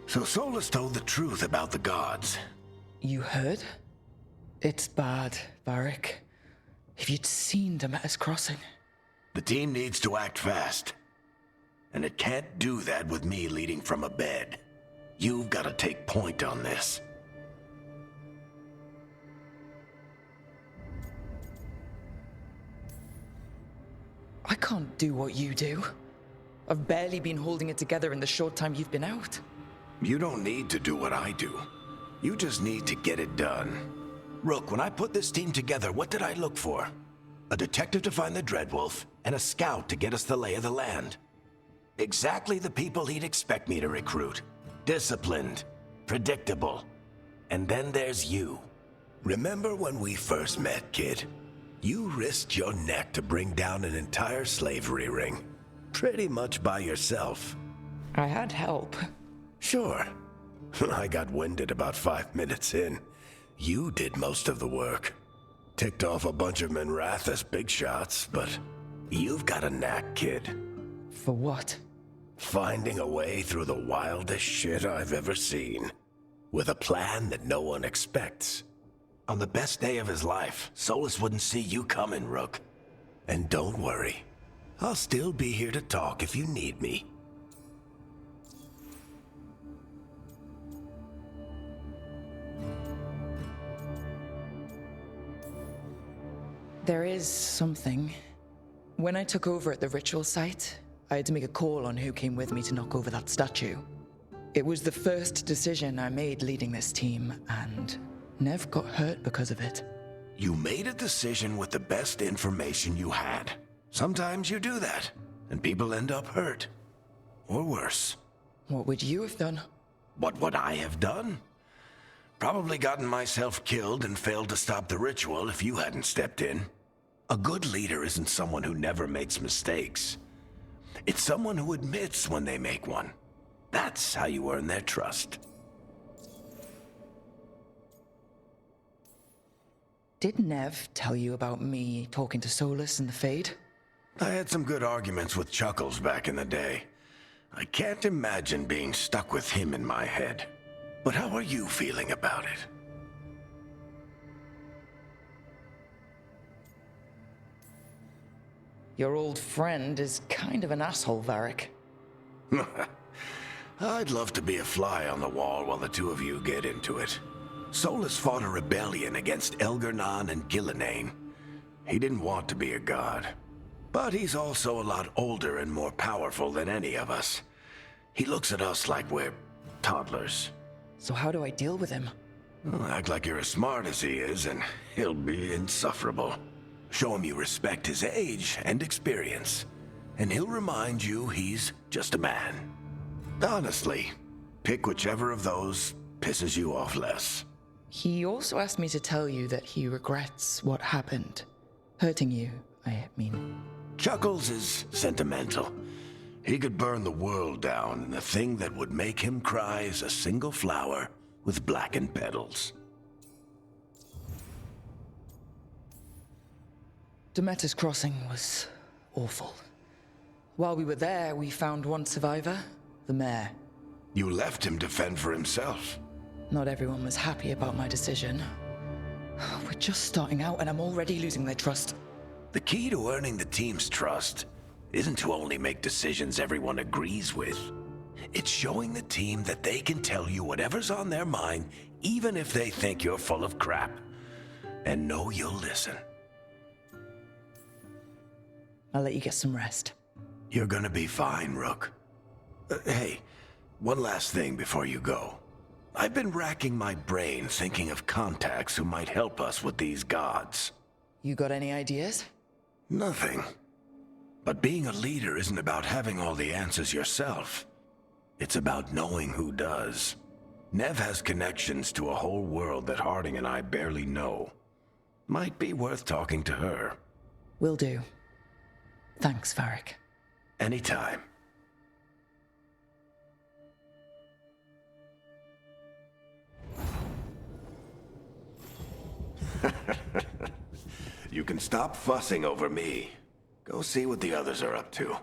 So Solus told the truth about the gods. You heard? It's bad, VARRIC. If you'd seen Demeter's crossing. The team needs to act fast. And it can't do that with me leading from a bed. You've got to take point on this. I can't do what you do. I've barely been holding it together in the short time you've been out. You don't need to do what I do. You just need to get it done. Rook, when I put this team together, what did I look for? A detective to find the Dreadwolf, and a scout to get us the lay of the land. Exactly the people he'd expect me to recruit. Disciplined, predictable. And then there's you. Remember when we first met, kid? You risked your neck to bring down an entire slavery ring. Pretty much by yourself. I had help. Sure. I got winded about 5 minutes in. You did most of the work. Ticked off a bunch of Minrathous big shots, but you've got a knack, kid. For what? Finding a way through the wildest shit I've ever seen. With a plan that no one expects. On the best day of his life, Solus wouldn't see you coming, Rook. And don't worry. I'll still be here to talk if you need me. There is something. When I took over at the ritual site, I had to make a call on who came with me to knock over that statue. It was the first decision I made leading this team, and Nev got hurt because of it. You made a decision with the best information you had. Sometimes you do that, and people end up hurt. Or worse. What would you have done? What would I have done? Probably gotten myself killed and failed to stop the ritual if you hadn't stepped in. A good leader isn't someone who never makes mistakes. It's someone who admits when they make one. That's how you earn their trust. Did Nev tell you about me talking to Solus and the Fade? I had some good arguments with Chuckles back in the day. I can't imagine being stuck with him in my head. But how are you feeling about it? Your old friend is kind of an asshole, VARRIC. I'd love to be a fly on the wall while the two of you get into it. Solus fought a rebellion against Elgar'nan and Gillenane. He didn't want to be a god. But he's also a lot older and more powerful than any of us. He looks at us like we're toddlers. So how do I deal with him? Well, act like you're as smart as he is, and he'll be insufferable. Show him you respect his age and experience, and he'll remind you he's just a man. Honestly, pick whichever of those pisses you off less. He also asked me to tell you that he regrets what happened. Hurting you, I mean. Chuckles is sentimental. He could burn the world down, and the thing that would make him cry is a single flower with blackened petals. Demeter's crossing was awful. While we were there, we found one survivor, the mayor. You left him to fend for himself. Not everyone was happy about my decision. We're just starting out, and I'm already losing their trust. The key to earning the team's trust isn't to only make decisions everyone agrees with. It's showing the team that they can tell you whatever's on their mind, even if they think you're full of crap. And know you'll listen. I'll let you get some rest. You're gonna be fine, Rook. Hey, one last thing before you go. I've been racking my brain thinking of contacts who might help us with these gods. You got any ideas? Nothing. But being a leader isn't about having all the answers yourself. It's about knowing who does. Nev has connections to a whole world that Harding and I barely know. Might be worth talking to her. Will do. Thanks, VARRIC. Anytime. You can stop fussing over me. Go see what the others are up to.